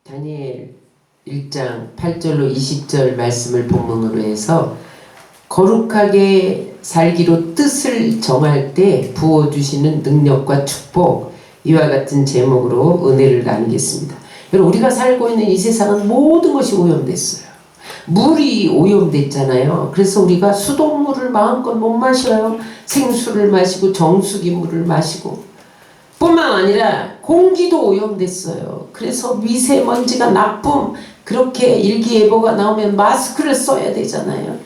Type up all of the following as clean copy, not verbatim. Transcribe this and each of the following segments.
다니엘 1장 8절로 20절 말씀을 본문으로 해서 거룩하게 살기로 뜻을 정할 때 부어주시는 능력과 축복, 이와 같은 제목으로 은혜를 나누겠습니다. 여러분, 우리가 살고 있는 이 세상은 모든 것이 오염됐어요. 물이 오염됐잖아요. 그래서 우리가 수돗물을 마음껏 못 마셔요. 생수를 마시고 정수기 물을 마시고, 뿐만 아니라 공기도 오염됐어요. 그래서 미세먼지가 나쁨, 그렇게 일기예보가 나오면 마스크를 써야 되잖아요.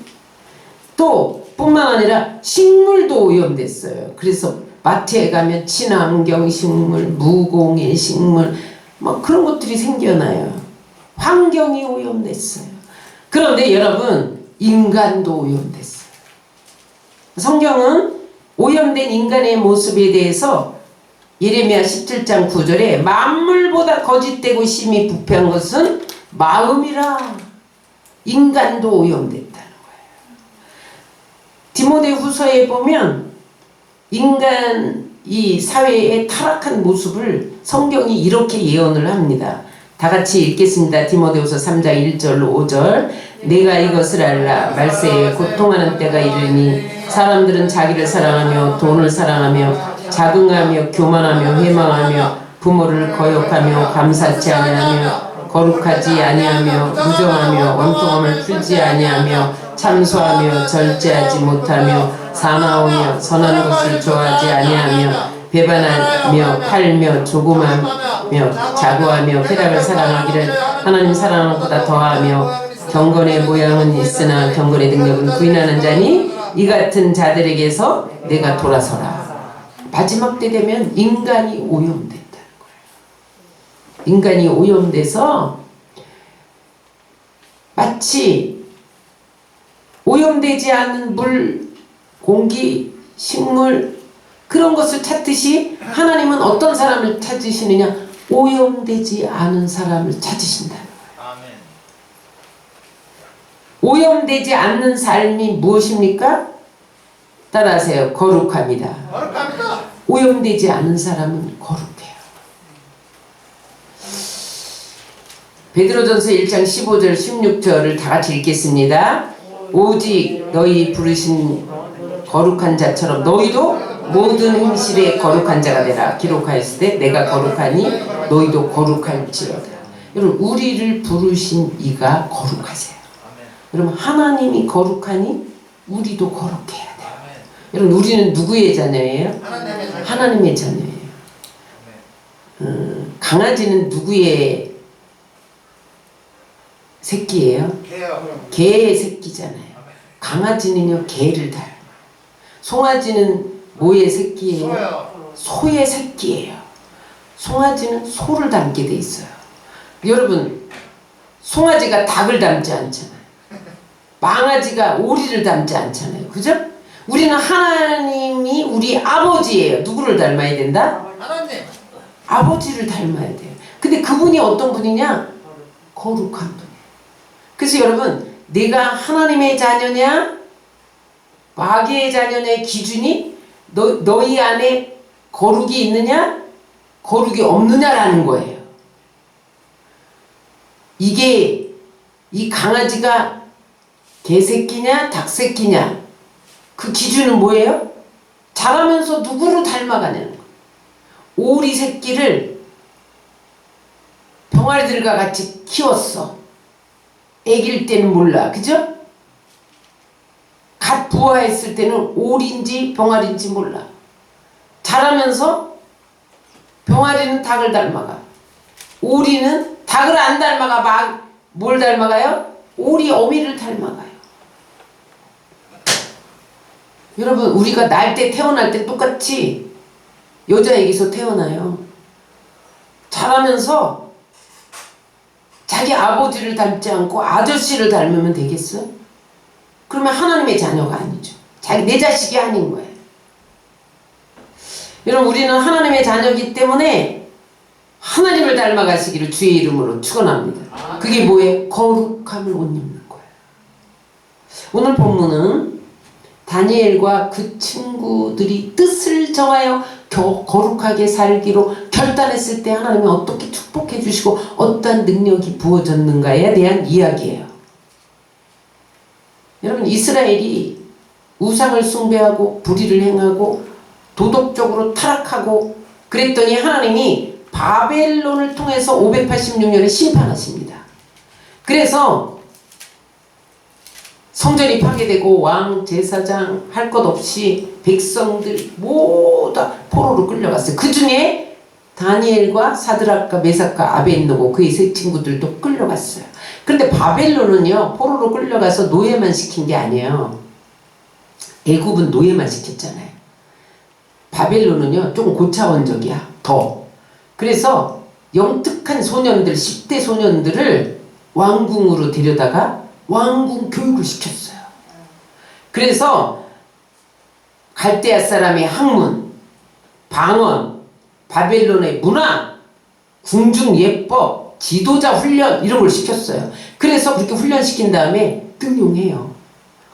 또 뿐만 아니라 식물도 오염됐어요. 그래서 마트에 가면 친환경 식물, 무공해 식물, 뭐 그런 것들이 생겨나요. 환경이 오염됐어요. 그런데 여러분, 인간도 오염됐어요. 성경은 오염된 인간의 모습에 대해서 예레미야 17장 9절에 만물보다 거짓되고 심히 부패한 것은 마음이라. 인간도 오염됐다는 거예요. 디모데 후서에 보면 인간 이 사회의 타락한 모습을 성경이 이렇게 예언을 합니다. 다 같이 읽겠습니다. 디모데후서 3장 1절로 5절. 내가 이것을 알라. 말세에 고통하는 때가 이르니 사람들은 자기를 사랑하며 돈을 사랑하며 자긍하며 교만하며 회망하며 부모를 거역하며 감사치 아니하며 거룩하지 아니하며 무정하며 원통함을 풀지 아니하며 참소하며 절제하지 못하며 사나우며 선한 것을 좋아하지 아니하며 배반하며 팔며 조금하며 자고하며 쾌락을 사랑하기를 하나님 사랑하는 것보다 더하며 경건의 모양은 있으나 경건의 능력은 부인하는 자니 이 같은 자들에게서 내가 돌아서라. 마지막 때 되면 인간이 오염된다는 거예요. 인간이 오염돼서 마치 오염되지 않은 물, 공기, 식물 그런 것을 찾듯이 하나님은 어떤 사람을 찾으시느냐? 오염되지 않은 사람을 찾으신다는 거예요. 아멘. 오염되지 않는 삶이 무엇입니까? 따라하세요. 거룩합니다. 거룩합니다. 오염되지 않은 사람은 거룩해요. 베드로전서 1장 15절 16절을 다 같이 읽겠습니다. 오직 너희 부르신 거룩한 자처럼 너희도 모든 행실에 거룩한 자가 되라. 기록하였을 때 내가 거룩하니 너희도 거룩할지어다. 여러분, 우리를 부르신 이가 거룩하세요. 여러분, 하나님이 거룩하니 우리도 거룩해야 돼요. 여러분, 우리는 누구의 자녀예요? 하나님의 자녀예요. 강아지는 누구의 새끼예요? 개의 새끼잖아요. 강아지는요, 개를 닮아요. 송아지는 뭐의 새끼예요? 소의 새끼예요. 송아지는 소를 닮게 돼 있어요. 여러분, 송아지가 닭을 닮지 않잖아요. 망아지가 오리를 닮지 않잖아요. 그죠? 우리는 하나님이 우리 아버지예요. 누구를 닮아야 된다? 하나님. 아버지를 닮아야 돼요. 근데 그분이 어떤 분이냐? 거룩한 분이에요. 그래서 여러분, 내가 하나님의 자녀냐 마귀의 자녀냐의 기준이 너희 안에 거룩이 있느냐 거룩이 없느냐라는 거예요. 이게 이 강아지가 개새끼냐 닭새끼냐 그 기준은 뭐예요? 자라면서 누구를 닮아가냐는 거예요. 오리 새끼를 병아리들과 같이 키웠어. 애기일 때는 몰라. 그죠? 갓 부화했을 때는 오리인지 병아리인지 몰라. 자라면서 병아리는 닭을 닮아가. 오리는 닭을 안 닮아가. 뭘 닮아가요? 오리 어미를 닮아가요. 여러분, 우리가 날 때 태어날 때 똑같이 여자애기서 태어나요. 자라면서 자기 아버지를 닮지 않고 아저씨를 닮으면 되겠어? 그러면 하나님의 자녀가 아니죠. 내 자식이 아닌 거예요. 여러분, 우리는 하나님의 자녀이기 때문에 하나님을 닮아가시기를 주의 이름으로 축원합니다. 그게 뭐예요? 거룩함을 옷 입는 거예요. 오늘 본문은 다니엘과 그 친구들이 뜻을 정하여 거룩하게 살기로 결단했을 때 하나님이 어떻게 축복해 주시고 어떠한 능력이 부어졌는가에 대한 이야기예요. 여러분, 이스라엘이 우상을 숭배하고 불의를 행하고 도덕적으로 타락하고 그랬더니 하나님이 바벨론을 통해서 586년에 심판하십니다. 그래서 성전이 파괴되고 왕, 제사장 할 것 없이 백성들 모두 포로로 끌려갔어요. 그 중에 다니엘과 사드락과 메삭과 아벳느고 그의 세 친구들도 끌려갔어요. 그런데 바벨론은요, 포로로 끌려가서 노예만 시킨 게 아니에요. 애굽은 노예만 시켰잖아요. 바벨론은요, 조금 고차원적이야. 더. 그래서 영특한 소년들, 10대 소년들을 왕궁으로 데려다가 왕궁 교육을 시켰어요. 그래서 갈대아 사람의 학문, 방언, 바벨론의 문화, 궁중 예법, 지도자 훈련 이런 걸 시켰어요. 그래서 그렇게 훈련시킨 다음에 등용해요.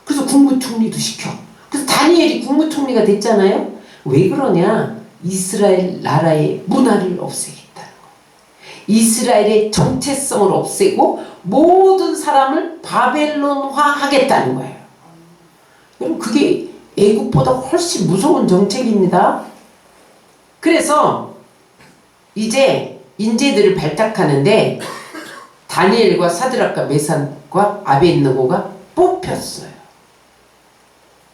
그래서 국무총리도 시켜. 그래서 다니엘이 국무총리가 됐잖아요. 왜 그러냐? 이스라엘 나라의 문화를 없애겠다는 거. 이스라엘의 정체성을 없애고 모든 사람을 바벨론화 하겠다는 거예요. 여러분, 그게 애국보다 훨씬 무서운 정책입니다. 그래서 이제 인재들을 발탁하는데 다니엘과 사드락과 메삭과 아벳느고가 뽑혔어요.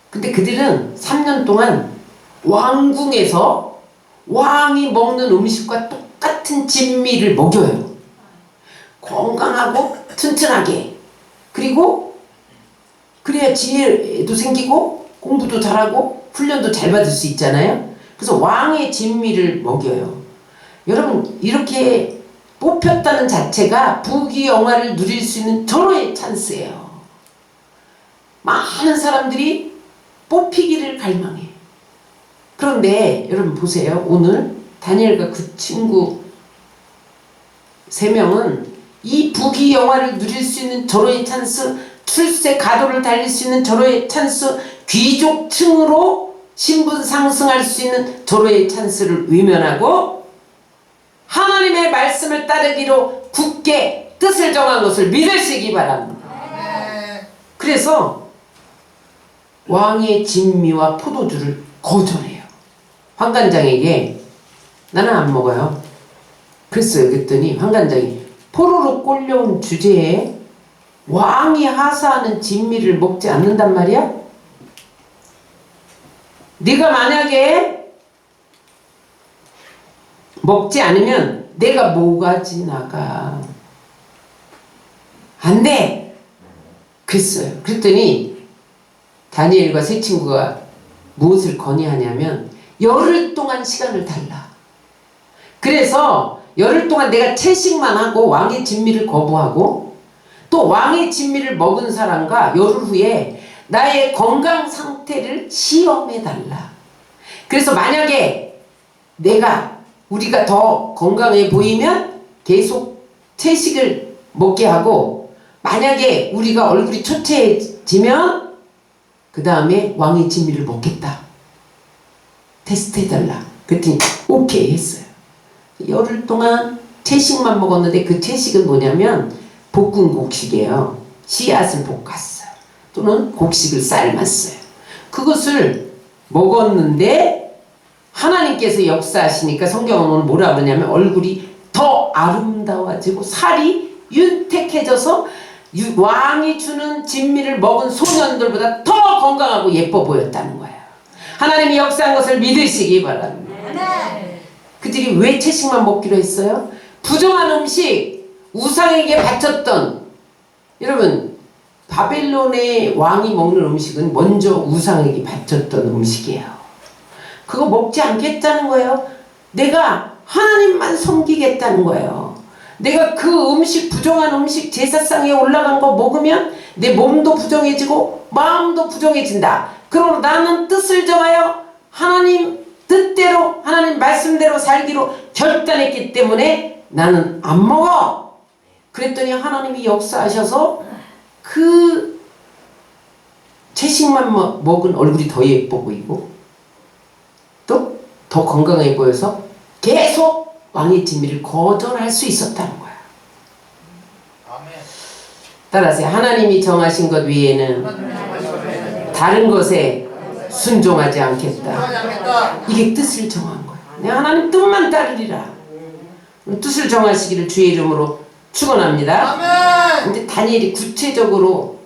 근데 그들은 3년 동안 왕궁에서 왕이 먹는 음식과 똑같은 진미를 먹여요. 건강하고 튼튼하게. 그리고 그래야 지혜도 생기고 공부도 잘하고 훈련도 잘 받을 수 있잖아요. 그래서 왕의 진미를 먹여요. 여러분, 이렇게 뽑혔다는 자체가 부귀영화를 누릴 수 있는 절호의 찬스예요. 많은 사람들이 뽑히기를 갈망해. 그런데 여러분 보세요. 오늘 다니엘과 그 친구 3명은 이 부귀영화를 누릴 수 있는 절호의 찬스, 출세 가도를 달릴 수 있는 절호의 찬스, 귀족층으로 신분 상승할 수 있는 절호의 찬스를 외면하고 하나님의 말씀을 따르기로 굳게 뜻을 정한 것을 믿으시기 바랍니다. 그래서 왕의 진미와 포도주를 거절해요. 환관장에게 나는 안 먹어요. 그랬어요. 그랬더니 환관장이 포로로 끌려온 주제에 왕이 하사하는 진미를 먹지 않는단 말이야? 네가 만약에 먹지 않으면 내가 뭐가지 나가. 안 돼! 그랬어요. 그랬더니 다니엘과 세 친구가 무엇을 건의하냐면 열흘 동안 시간을 달라. 그래서 열흘 동안 내가 채식만 하고 왕의 진미를 거부하고 또 왕의 진미를 먹은 사람과 열흘 후에 나의 건강 상태를 시험해 달라. 그래서 만약에 우리가 더 건강해 보이면 계속 채식을 먹게 하고 만약에 우리가 얼굴이 초췌해지면 그 다음에 왕의 진미를 먹겠다. 테스트 해달라. 그랬더니 오케이 했어요. 열흘 동안 채식만 먹었는데 그 채식은 뭐냐면 볶은 곡식이에요. 씨앗을 볶았어요. 또는 곡식을 삶았어요. 그것을 먹었는데 하나님께서 역사하시니까 성경은 오늘 뭐라 그러냐면 얼굴이 더 아름다워지고 살이 윤택해져서 왕이 주는 진미를 먹은 소년들보다 더 건강하고 예뻐 보였다는 거예요. 하나님이 역사한 것을 믿으시기 바랍니다. 그들이 왜 채식만 먹기로 했어요? 부정한 음식, 우상에게 바쳤던, 여러분 바벨론의 왕이 먹는 음식은 먼저 우상에게 바쳤던 음식이에요. 그거 먹지 않겠다는 거예요. 내가 하나님만 섬기겠다는 거예요. 내가 그 음식, 부정한 음식, 제사상에 올라간 거 먹으면 내 몸도 부정해지고 마음도 부정해진다. 그러므로 나는 뜻을 정하여 하나님 뜻대로, 하나님 말씀대로 살기로 결단했기 때문에 나는 안 먹어. 그랬더니 하나님이 역사하셔서 그 채식만 먹은 얼굴이 더 예뻐 보이고 또 더 건강해 보여서 계속 왕의 진미를 거절할 수 있었다는 거야. 따라서 하나님이 정하신 것 위에는 다른 것에 순종하지 않겠다. 이게 뜻을 정한 거야. 내 하나님 뜻만 따르리라. 뜻을 정하시기를 주의 이름으로 축원합니다. 근데 다니엘이 구체적으로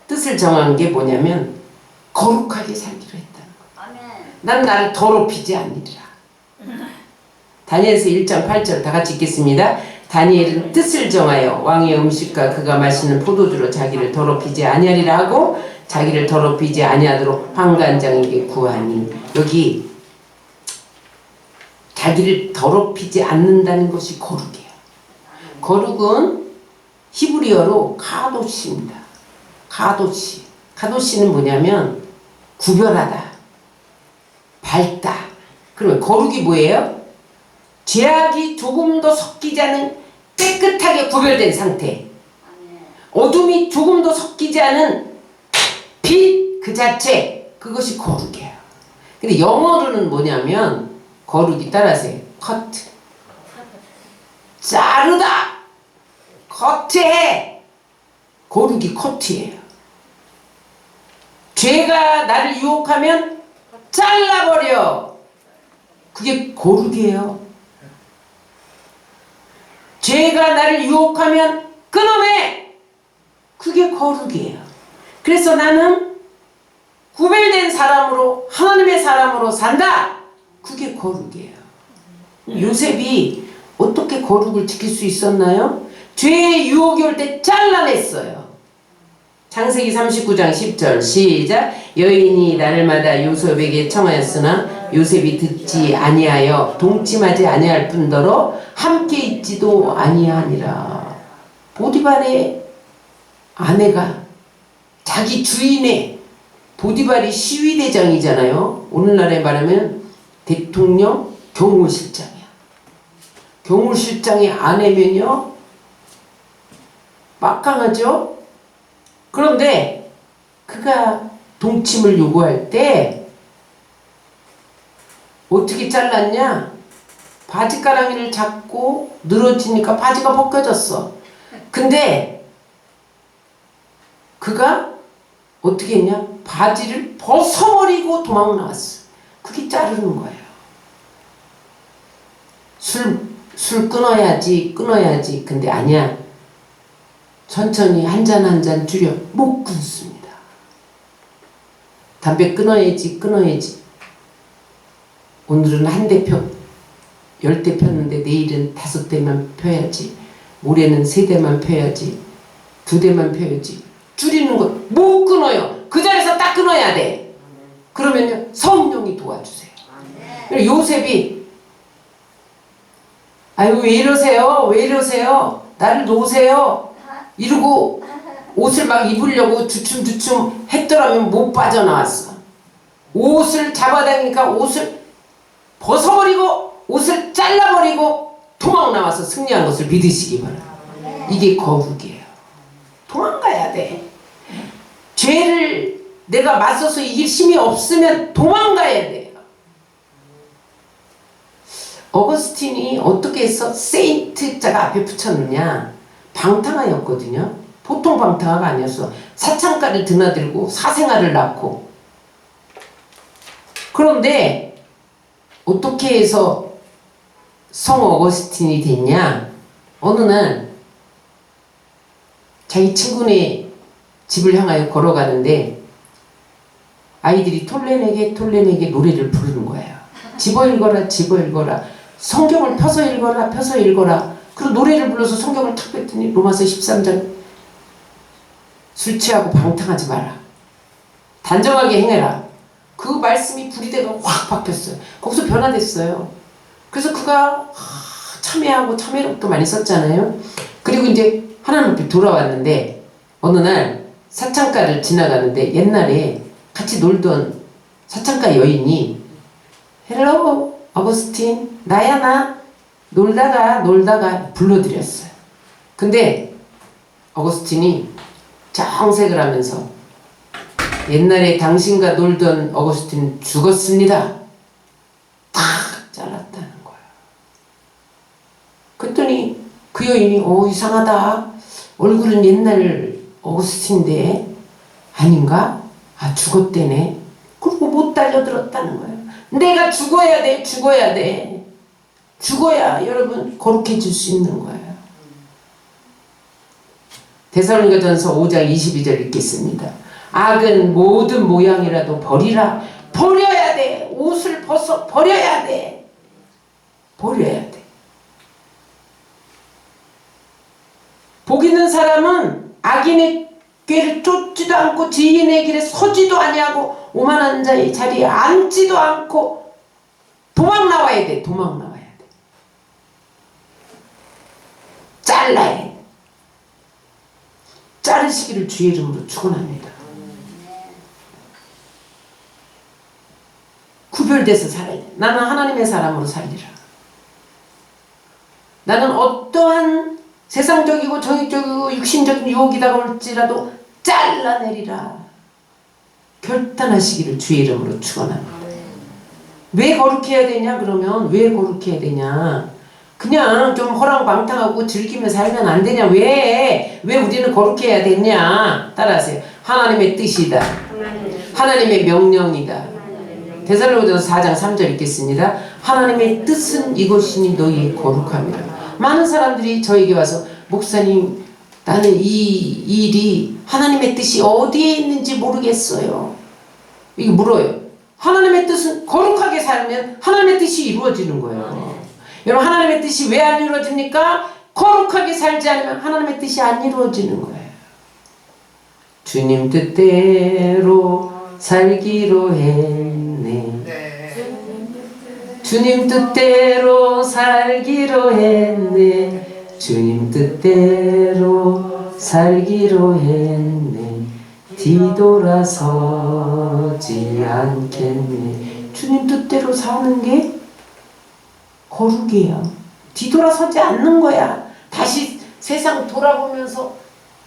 뜻을 정한 게 뭐냐면 거룩하게 살기로 했다는 거야. 난 나를 더럽히지 않으리라. 다니엘서 1장 8절 다 같이 읽겠습니다. 다니엘은 뜻을 정하여 왕의 음식과 그가 마시는 포도주로 자기를 더럽히지 아니하리라 하고 자기를 더럽히지 아니하도록 환관장에게 구하니, 여기 자기를 더럽히지 않는다는 것이 거룩이에요. 거룩은 히브리어로 카도시입니다. 카도시. 카도시는 뭐냐면 구별하다, 밝다. 그러면 거룩이 뭐예요? 죄악이 조금도 섞이지 않은 깨끗하게 구별된 상태. 어둠이 조금도 섞이지 않은 빛 그 자체, 그것이 거룩이에요. 근데 영어로는 뭐냐면 거룩이 따라서 cut, 자르다, 커트해. 거룩이 커트예요. 죄가 나를 유혹하면 잘라버려. 그게 거룩이에요. 죄가 나를 유혹하면 끊어내. 그게 거룩이에요. 그래서 나는 구별된 사람으로, 하나님의 사람으로 산다. 그게 거룩이에요. 요셉이 어떻게 거룩을 지킬 수 있었나요? 죄의 유혹이 올 때 잘라냈어요. 창세기 39장 10절 시작. 여인이 날마다 요셉에게 청하였으나 요셉이 듣지 아니하여 동침하지 아니할 뿐더러 함께 있지도 아니하니라. 보디발의 아내가 자기 주인의, 보디발이 시위대장이잖아요. 오늘날에 말하면 대통령 경호실장이야. 경호실장의 아내면요 막강하죠. 그런데 그가 동침을 요구할 때 어떻게 잘랐냐? 바지가랑이를 잡고 늘어지니까 바지가 벗겨졌어. 근데 그가 어떻게 했냐? 바지를 벗어버리고 도망 나왔어. 그게 자르는 거예요. 술 끊어야지. 근데 아니야. 천천히 한 잔 한 잔 줄여. 못 끊습니다. 담배 끊어야지. 오늘은 한 대 펴, 10대 폈는데 내일은 5대만 펴야지. 모레는 3대만 펴야지. 2대만 펴야지. 줄이는 것 못 끊어요. 그 자리에서 딱 끊어야 돼. 그러면요 성령이 도와주세요. 요셉이 아유 왜 이러세요? 나를 놓으세요. 이러고 옷을 막 입으려고 주춤주춤 했더라면 못 빠져나왔어. 옷을 잡아당기니까 옷을 벗어버리고 옷을 잘라버리고 도망 나와서 승리한 것을 믿으시기 바랍니다. 이게 거룩이에요. 도망가야 돼. 죄를 내가 맞서서 이길 힘이 없으면 도망가야 돼요. 어거스틴이 어떻게 해서 세인트자가 앞에 붙였느냐? 방탕하였거든요. 보통 방탕하가 아니었어. 사창가를 드나들고 사생아를 낳고. 그런데 어떻게 해서 성 어거스틴이 됐냐? 어느 날 자기 친구네 집을 향하여 걸어가는데 아이들이 톨레네게 노래를 부르는 거예요. 집어 읽어라. 성경을 펴서 읽어라. 그리고 노래를 불러서 성경을 탁 뺐더니 로마서 13장 술 취하고 방탕하지 마라. 단정하게 행해라. 그 말씀이 불이대가 확 박혔어요. 거기서 변화됐어요. 그래서 그가 참회하고 참회록도 많이 썼잖아요. 그리고 이제 하나님 앞에 돌아왔는데 어느 날 사창가를 지나가는데 옛날에 같이 놀던 사창가 여인이 헬로 어거스틴 나야 나 놀다가 불러드렸어요. 근데 어거스틴이 정색을 하면서 옛날에 당신과 놀던 어거스틴 죽었습니다. 탁 잘랐다는 거야. 그 여인이 이상하다. 얼굴은 옛날 어거스틴데 아닌가? 아 죽었대네. 그리고 못 달려들었다는 거예요. 내가 죽어야 돼. 죽어야 돼. 죽어야 여러분 거룩해질 수 있는 거예요. 데살로니가전서 5장 22절 읽겠습니다. 악은 모든 모양이라도 버리라. 버려야 돼. 옷을 벗어 버려야 돼. 버려야 돼. 복 있는 사람은 악인의 꾀를 쫓지도 않고 지인의 길에 서지도 아니하고 오만한 자의 자리에 앉지도 않고 도망 나와야 돼. 도망 나와야 돼. 잘라야 돼. 자르시기를 주의 이름으로 축원합니다. 구별돼서 살아야 돼. 나는 하나님의 사람으로 살리라. 나는 어떠한 세상적이고 정욕적이고 육신적인 유혹이 다가올지라도 잘라내리라. 결단하시기를 주의 이름으로 축원합니다. 왜 거룩해야 되냐? 그러면 왜 거룩해야 되냐? 그냥 좀 허랑방탕하고 즐기며 살면 안 되냐? 왜 우리는 거룩해야 되냐? 따라하세요. 하나님의 뜻이다. 하나님의 명령이다. 데살로니가전서 4장 3절 읽겠습니다. 하나님의 뜻은 이것이니 너희 거룩함이라. 많은 사람들이 저에게 와서 목사님 나는 이 일이 하나님의 뜻이 어디에 있는지 모르겠어요. 이게 물어요. 하나님의 뜻은 거룩하게 살면 하나님의 뜻이 이루어지는 거예요. 여러분 하나님의 뜻이 왜 안 이루어집니까? 거룩하게 살지 않으면 하나님의 뜻이 안 이루어지는 거예요. 주님 뜻대로 살기로 했네. 주님 뜻대로 살기로 했네. 주님 뜻대로 살기로 했네. 뒤돌아서지 않겠네. 주님 뜻대로 사는 게 거룩이에요. 뒤돌아서지 않는 거야. 다시 세상 돌아보면서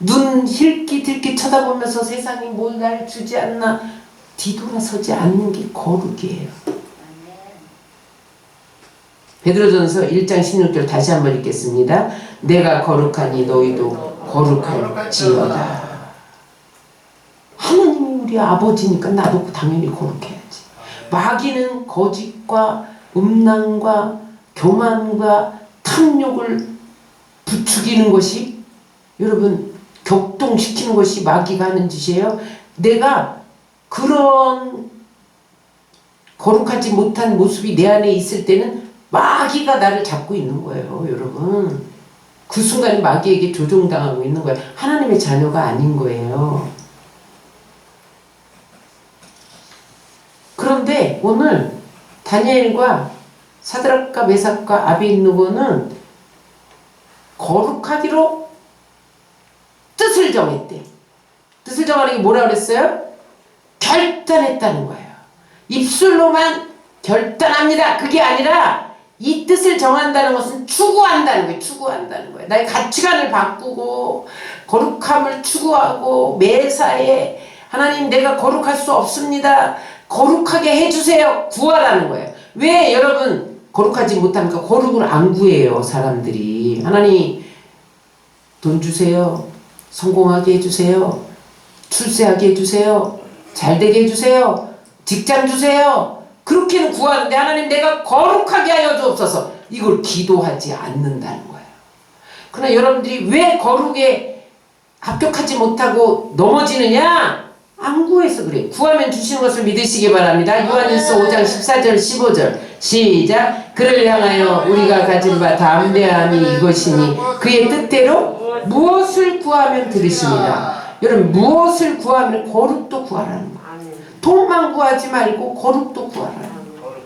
눈 힐깃힐깃 쳐다보면서 세상이 뭘 날 주지 않나 뒤돌아서지 않는 게 거룩이에요. 베드로전서 1장 16절 다시 한번 읽겠습니다. 내가 거룩하니 너희도 거룩할지어다. 하나님이 우리 아버지니까 나도 당연히 거룩해야지. 마귀는 거짓과 음란과 교만과 탐욕을 부추기는 것이 여러분 격동시키는 것이 마귀가 하는 짓이에요. 내가 그런 거룩하지 못한 모습이 내 안에 있을 때는 마귀가 나를 잡고 있는 거예요. 여러분 그 순간에 마귀에게 조종당하고 있는 거예요. 하나님의 자녀가 아닌 거예요. 그런데 오늘 다니엘과 사드락과 메삭과 아벳느고는 거룩하기로 뜻을 정했대. 뜻을 정하는 게 뭐라 그랬어요? 결단했다는 거예요. 입술로만 결단합니다. 그게 아니라 이 뜻을 정한다는 것은 추구한다는 거예요. 추구한다는 거예요. 나의 가치관을 바꾸고 거룩함을 추구하고 매사에 하나님 내가 거룩할 수 없습니다. 거룩하게 해주세요. 구하라는 거예요. 왜 여러분 거룩하지 못합니까? 거룩을 안 구해요. 사람들이. 하나님 돈 주세요. 성공하게 해주세요. 출세하게 해주세요. 잘되게 해주세요. 직장 주세요. 그렇게는 구하는데 하나님 내가 거룩하게 하여 주옵소서. 이걸 기도하지 않는다는 거예요. 그러나 여러분들이 왜 거룩에 합격하지 못하고 넘어지느냐? 안 구해서 그래요. 구하면 주시는 것을 믿으시기 바랍니다. 요한일서 5장 14절 15절 시작. 그를 향하여 우리가 가진 바 담대함이 이것이니 그의 뜻대로 무엇을 구하면 들으십니다. 여러분 무엇을 구하면 거룩도 구하라는 거예요. 돈만 구하지 말고 거룩도 구하라는 거예요.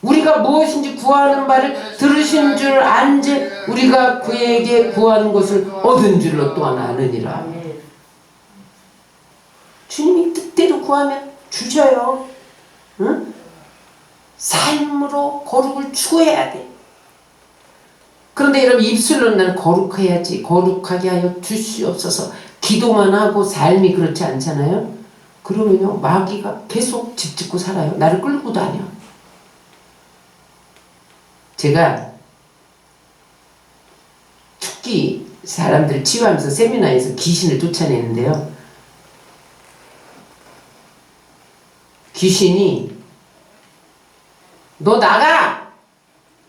우리가 무엇인지 구하는 바를 들으신 줄 안지 우리가 그에게 구하는 것을 얻은 줄로 또한 아느니라. 주님이 뜻대로 구하면 주셔요. 응? 삶으로 거룩을 추구해야 돼. 그런데 여러분 입술로는 나는 거룩해야지 거룩하게 하여 주시옵소서 기도만 하고 삶이 그렇지 않잖아요. 그러면요 마귀가 계속 집 짓고 살아요. 나를 끌고 다녀. 제가 특히 사람들 치유하면서 세미나에서 귀신을 쫓아내는데요. 귀신이 너 나가!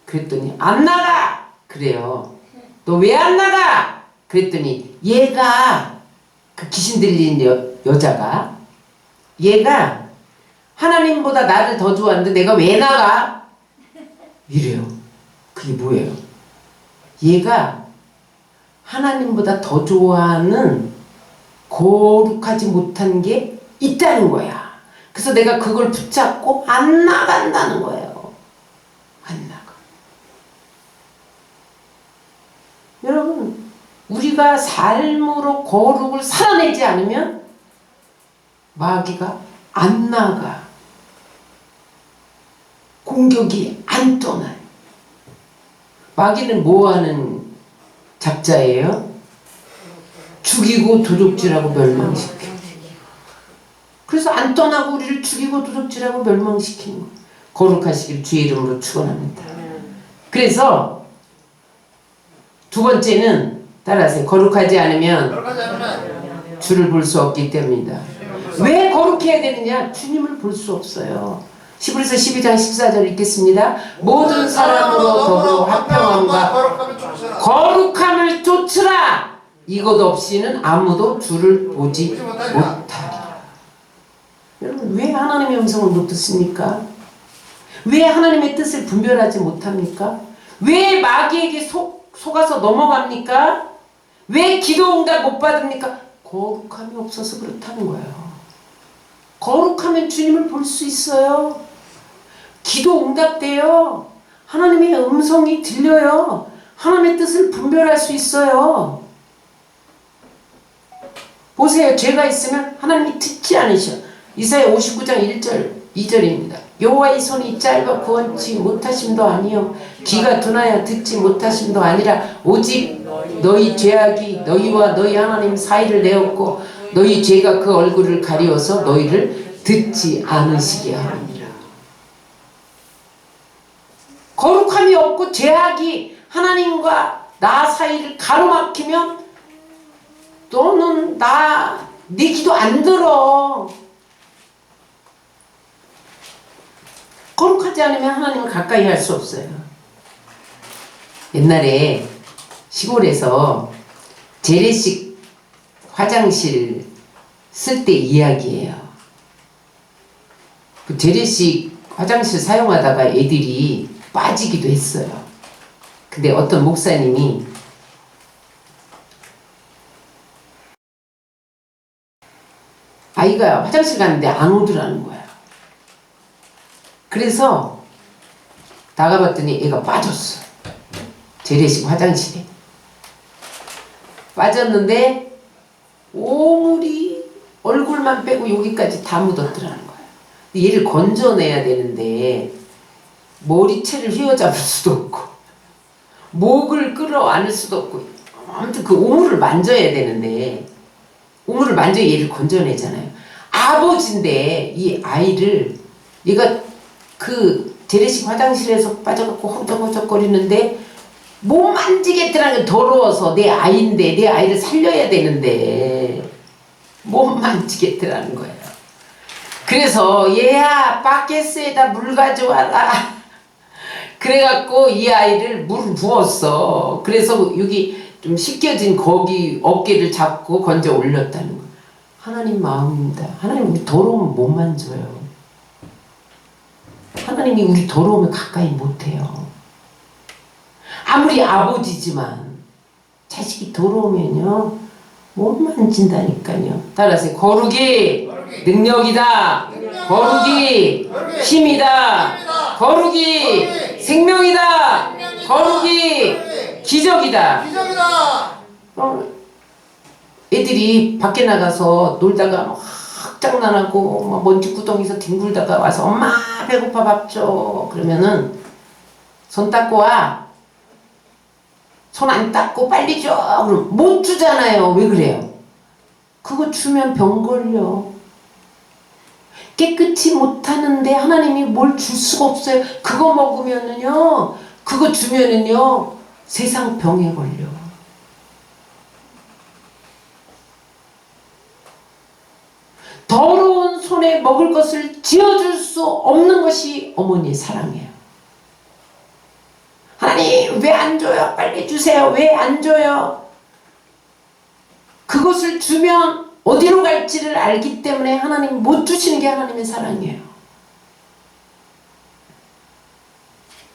그랬더니 안 나가! 그래요. 너 왜 안 나가? 그랬더니 얘가 그 귀신 들린 여자가 얘가 하나님보다 나를 더 좋아하는데 내가 왜 나가? 이래요. 그게 뭐예요? 얘가 하나님보다 더 좋아하는 거룩하지 못한 게 있다는 거야. 그래서 내가 그걸 붙잡고 안 나간다는 거예요. 안 나가. 여러분, 우리가 삶으로 거룩을 살아내지 않으면 마귀가 안 나가. 공격이 안 떠나요. 마귀는 뭐하는 작자예요? 죽이고 도둑질하고 멸망시켜. 그래서 안 떠나고 우리를 죽이고 도둑질하고 멸망시키는 거예요. 거룩하시길 주의 이름으로 축원합니다. 그래서 두 번째는 따라하세요. 거룩하지 않으면 주를 볼 수 없기 때문이다. 왜 거룩해야 되느냐? 주님을 볼 수 없어요. 히브리서 12장 14절 읽겠습니다. 모든 사람으로 더불어 화평함과 거룩함을 쫓으라. 이것 없이는 아무도 주를 보지 못하리라. 여러분, 왜 하나님의 음성을 못 듣습니까? 왜 하나님의 뜻을 분별하지 못합니까? 왜 마귀에게 속아서 넘어갑니까? 왜 기도 응답 못 받습니까? 거룩함이 없어서 그렇다는 거예요. 거룩하면 주님을 볼 수 있어요. 기도 응답돼요. 하나님의 음성이 들려요. 하나님의 뜻을 분별할 수 있어요. 보세요. 죄가 있으면 하나님이 듣지 않으셔. 이사야 59장 1절 2절입니다. 여호와의 손이 짧아 구원치 못하심도 아니요 귀가 둔하여 듣지 못하심도 아니라 오직 너희 죄악이 너희와 너희 하나님 사이를 내었고 너희 죄가 그 얼굴을 가리워서 너희를 듣지 않으시게 하느니라. 거룩함이 없고 죄악이 하나님과 나 사이를 가로막히면 너는 네 기도 안 들어. 거룩하지 않으면 하나님을 가까이 할 수 없어요. 옛날에 시골에서 재래식 화장실 쓸 때 이야기예요. 그 재래식 화장실 사용하다가 애들이 빠지기도 했어요. 근데 어떤 목사님이 아이가 화장실 갔는데 안 오더라는 거야. 그래서 나가봤더니 애가 빠졌어. 재래식 화장실에 빠졌는데 오물이 얼굴만 빼고 여기까지 다 묻었더라는 거야. 얘를 건져내야 되는데 머리채를 휘어잡을 수도 없고 목을 끌어안을 수도 없고 아무튼 그 오물을 만져야 되는데 오물을 만져 얘를 건져내잖아요. 아버지인데 이 아이를 얘가 그 재래식 화장실에서 빠져갖고 허적허적거리는데 못 만지겠더라는 게 더러워서 내 아이인데 내 아이를 살려야 되는데 못 만지겠더라는 거예요. 그래서 얘야 바켓스에다 물 가져와라. 그래갖고 이 아이를 물 부었어. 그래서 여기 좀 씻겨진 거기 어깨를 잡고 건져 올렸다는 거예요. 하나님 마음입니다. 하나님 우리 더러우면 못 만져요. 하나님이 우리 더러우면 가까이 못해요. 아무리 아버지지만 자식이 더러우면요 못 만진다니까요. 따라서 거룩이 능력이다. 거룩이 힘이다. 거룩이 생명이다. 거룩이 기적이다. 애들이 밖에 나가서 놀다가 막 장난하고 막 먼지 구덩이에서 뒹굴다가 와서 엄마 배고파 밥 줘. 그러면은 손 닦고 와. 손 안 닦고 빨리 줘. 그럼 못 주잖아요. 왜 그래요? 그거 주면 병 걸려. 깨끗이 못하는데 하나님이 뭘 줄 수가 없어요. 그거 먹으면은요, 그거 주면은요, 세상 병에 걸려. 때문에 먹을 것을 지어줄 수 없는 것이 어머니의 사랑이에요. 하나님 왜 안 줘요? 빨리 주세요. 왜 안 줘요? 그것을 주면 어디로 갈지를 알기 때문에 하나님 못 주시는 게 하나님의 사랑이에요.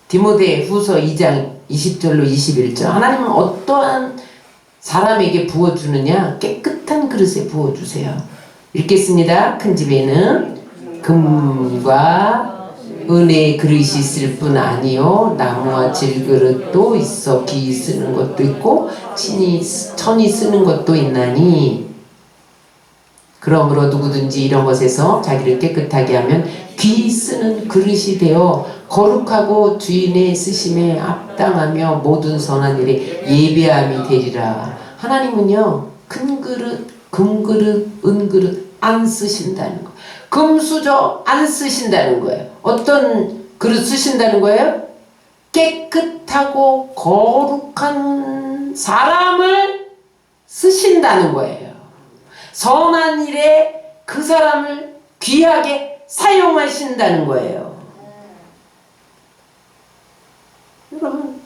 디모데 후서 2장 20절로 21절 하나님은 어떠한 사람에게 부어주느냐? 깨끗한 그릇에 부어주세요. 읽겠습니다. 큰 집에는 금과 은혜의 그릇이 있을 뿐 아니요 나무와 질그릇도 있어 기 쓰는 것도 있고 천이 쓰는 것도 있나니 그러므로 누구든지 이런 것에서 자기를 깨끗하게 하면 귀 쓰는 그릇이 되어 거룩하고 주인의 쓰심에 합당하며 모든 선한 일에 예배함이 되리라. 하나님은요 큰 그릇, 금그릇, 은그릇 안 쓰신다는 거. 금수저 안 쓰신다는 거예요. 어떤 그릇 쓰신다는 거예요? 깨끗하고 거룩한 사람을 쓰신다는 거예요. 선한 일에 그 사람을 귀하게 사용하신다는 거예요. 여러분,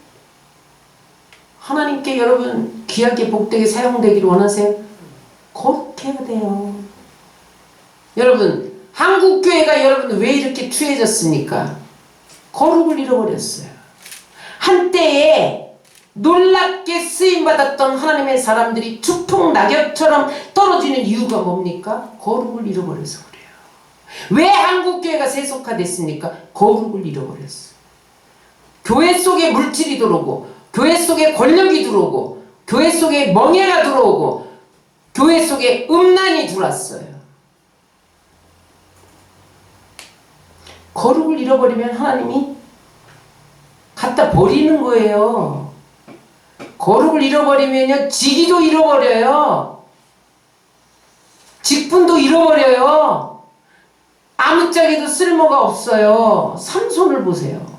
하나님께 여러분 귀하게 복되게 사용되기를 원하세요? 거룩해야 돼요. 여러분, 한국교회가 여러분 왜 이렇게 추해졌습니까? 거룩을 잃어버렸어요. 한때에 놀랍게 쓰임받았던 하나님의 사람들이 추풍낙엽처럼 떨어지는 이유가 뭡니까? 거룩을 잃어버려서 그래요. 왜 한국교회가 세속화됐습니까? 거룩을 잃어버렸어요. 교회 속에 물질이 들어오고 교회 속에 권력이 들어오고 교회 속에 멍해가 들어오고 교회 속에 음란이 들어왔어요. 거룩을 잃어버리면 하나님이 갖다 버리는 거예요. 거룩을 잃어버리면요 직위도 잃어버려요. 직분도 잃어버려요. 아무짝에도 쓸모가 없어요. 삼손을 보세요.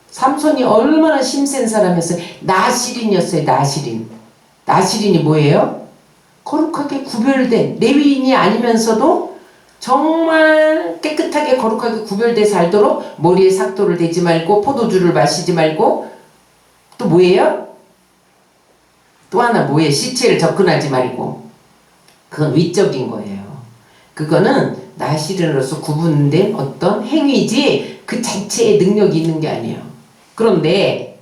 삼손이 얼마나 힘센 사람이었어요. 나실인이었어요. 나실인이 뭐예요? 거룩하게 구별된 레위인이 아니면서도 정말 깨끗하게 거룩하게 구별돼 살도록 머리에 삭도를 대지 말고 포도주를 마시지 말고 또 뭐예요? 또 하나 뭐예요? 시체를 접근하지 말고. 그건 위적인 거예요. 그거는 나실인으로서 구분된 어떤 행위지 그 자체의 능력이 있는 게 아니에요. 그런데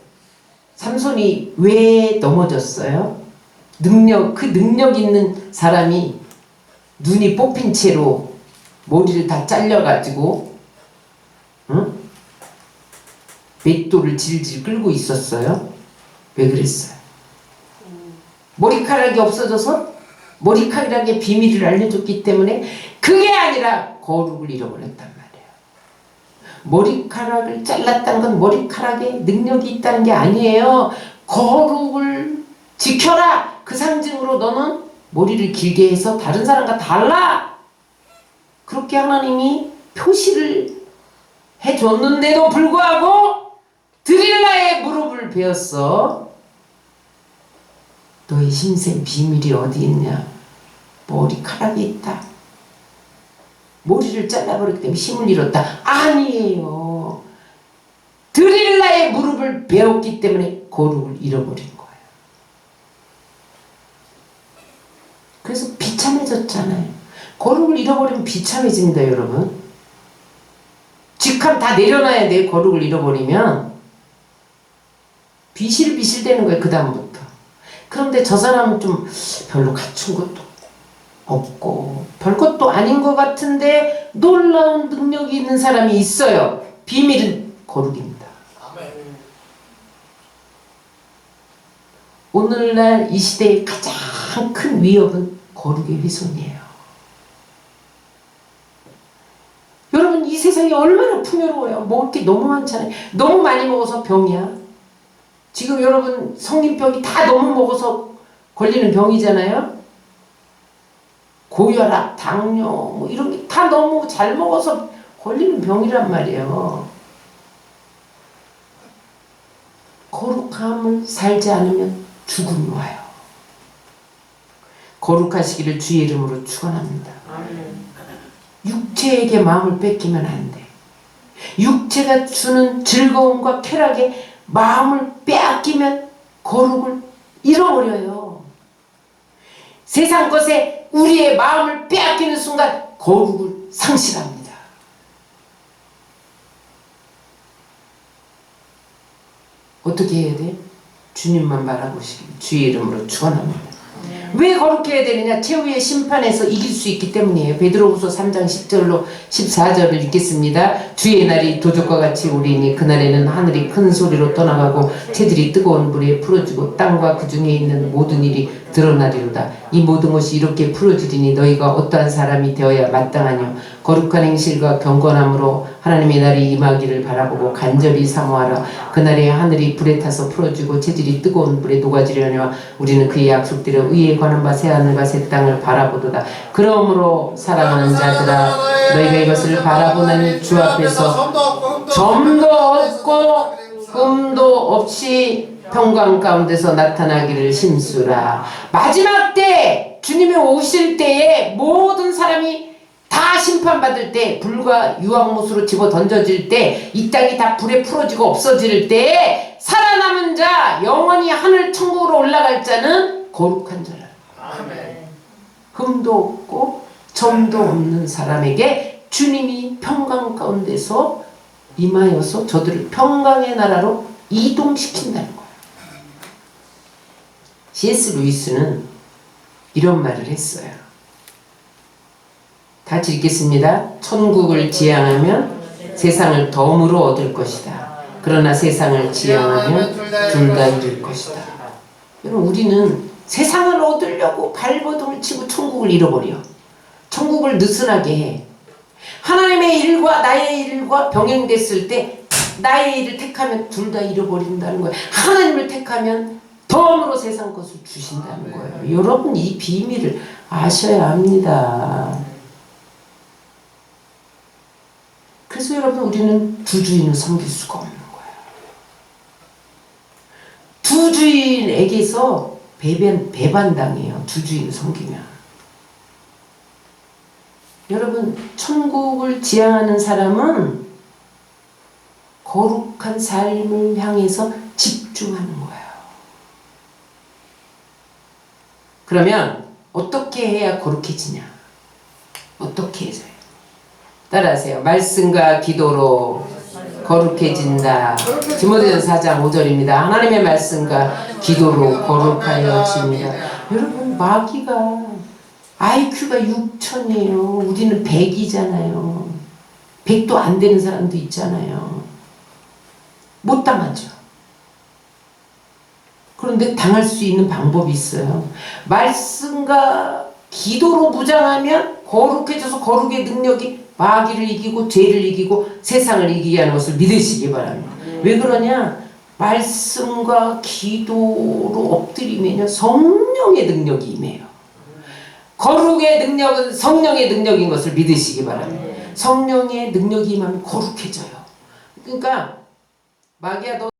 삼손이 왜 넘어졌어요? 그 능력 있는 사람이 눈이 뽑힌 채로 머리를 다 잘려가지고 맷돌을 질질 끌고 있었어요. 왜 그랬어요? 머리카락이 없어져서 머리카락의 비밀을 알려줬기 때문에 그게 아니라 거룩을 잃어버렸단 말이에요. 머리카락을 잘랐다는 건 머리카락에 능력이 있다는 게 아니에요. 거룩을 지켜라. 그 상징으로 너는 머리를 길게 해서 다른 사람과 달라. 그렇게 하나님이 표시를 해줬는데도 불구하고 드릴라의 무릎을 베었어. 너의 힘센 비밀이 어디 있냐? 머리카락이 있다. 머리를 잘라버렸기 때문에 힘을 잃었다. 아니에요. 드릴라의 무릎을 베었기 때문에 거룩을 잃어버린 거예요. 그래서 비참해졌잖아요. 거룩을 잃어버리면 비참해집니다, 여러분. 직함 다 내려놔야 돼요. 거룩을 잃어버리면 비실비실되는 거예요. 그 다음부터. 그런데 저 사람은 좀 별로 갖춘 것도 없고 별것도 아닌 것 같은데 놀라운 능력이 있는 사람이 있어요. 비밀은 거룩입니다. 오늘날 이 시대의 가장 큰 위협은 거룩의 훼손이에요. 여러분, 이 세상이 얼마나 풍요로워요. 먹을 게 너무 많잖아요. 너무 많이 먹어서 병이야. 지금 여러분 성인병이 다 너무 먹어서 걸리는 병이잖아요. 고혈압, 당뇨 뭐 이런 게 다 너무 잘 먹어서 걸리는 병이란 말이에요. 거룩함을 살지 않으면 죽음이 와요. 거룩하시기를 주의 이름으로 축원합니다. 육체에게 마음을 뺏기면 안 돼. 육체가 주는 즐거움과 쾌락에 마음을 빼앗기면 거룩을 잃어버려요. 세상 것에 우리의 마음을 빼앗기는 순간 거룩을 상실합니다. 어떻게 해야 돼? 주님만 바라보시길 주의 이름으로 축원합니다. 왜 거룩해야 되느냐? 최후의 심판에서 이길 수 있기 때문이에요. 베드로후서 3장 10절로 14절을 읽겠습니다. 주의 날이 도적과 같이 오리니 그날에는 하늘이 큰 소리로 떠나가고 새들이 뜨거운 불에 풀어지고 땅과 그 중에 있는 모든 일이 드러나리로다. 이 모든 것이 이렇게 풀어지리니 너희가 어떠한 사람이 되어야 마땅하뇨. 거룩한 행실과 경건함으로 하나님의 날이 임하기를 바라보고 간절히 사모하라. 그날에 하늘이 불에 타서 풀어지고 체질이 뜨거운 불에 녹아지려니와 우리는 그의 약속대로 의에 관한 바 새하늘과 새 땅을 바라보도다. 그러므로 사랑하는 자들아 너희가 이것을 바라보나니 주 앞에서 점도 없고 흠도 없이 평강 가운데서 나타나기를 힘쓰라. 마지막 때 주님이 오실 때에 모든 사람이 다 심판받을 때, 불과 유황못으로 집어 던져질 때, 이 땅이 다 불에 풀어지고 없어질 때에 살아남은 자, 영원히 하늘 천국으로 올라갈 자는 거룩한 자라. 아멘. 흠도 없고 점도 없는 사람에게 주님이 평강 가운데서 임하여서 저들을 평강의 나라로 이동시킨다는 거예요. C.S. 루이스는 이런 말을 했어요. 같이 읽겠습니다. 천국을 지향하면 세상을 덤으로 얻을 것이다. 그러나 세상을 지향하면 둘 다 잃을 것이다. 여러분, 우리는 세상을 얻으려고 발버둥을 치고 천국을 잃어버려. 천국을 느슨하게 해. 하나님의 일과 나의 일과 병행됐을 때 나의 일을 택하면 둘 다 잃어버린다는 거예요. 하나님을 택하면 덤으로 세상 것을 주신다는 거예요. 여러분, 이 비밀을 아셔야 합니다. 그래서 여러분, 우리는 두 주인을 섬길 수가 없는 거예요. 두 주인에게서 배반당해요. 두 주인을 섬기면. 여러분, 천국을 지향하는 사람은 거룩한 삶을 향해서 집중하는 거예요. 그러면 어떻게 해야 거룩해지냐? 어떻게 해서요? 따라하세요. 말씀과 기도로 거룩해진다. 디모데전서 4장 5절입니다. 하나님의 말씀과 기도로 거룩하여집니다. 여러분, 마귀가 IQ가 6천이에요. 우리는 100이잖아요. 100도 안 되는 사람도 있잖아요. 못 당하죠. 그런데 당할 수 있는 방법이 있어요. 말씀과 기도로 무장하면 거룩해져서 거룩의 능력이 마귀를 이기고 죄를 이기고 세상을 이기게 하는 것을 믿으시기 바랍니다. 왜 그러냐? 말씀과 기도로 엎드리면 성령의 능력이 임해요. 거룩의 능력은 성령의 능력인 것을 믿으시기 바랍니다. 성령의 능력이 임하면 거룩해져요. 그러니까 마귀야, 너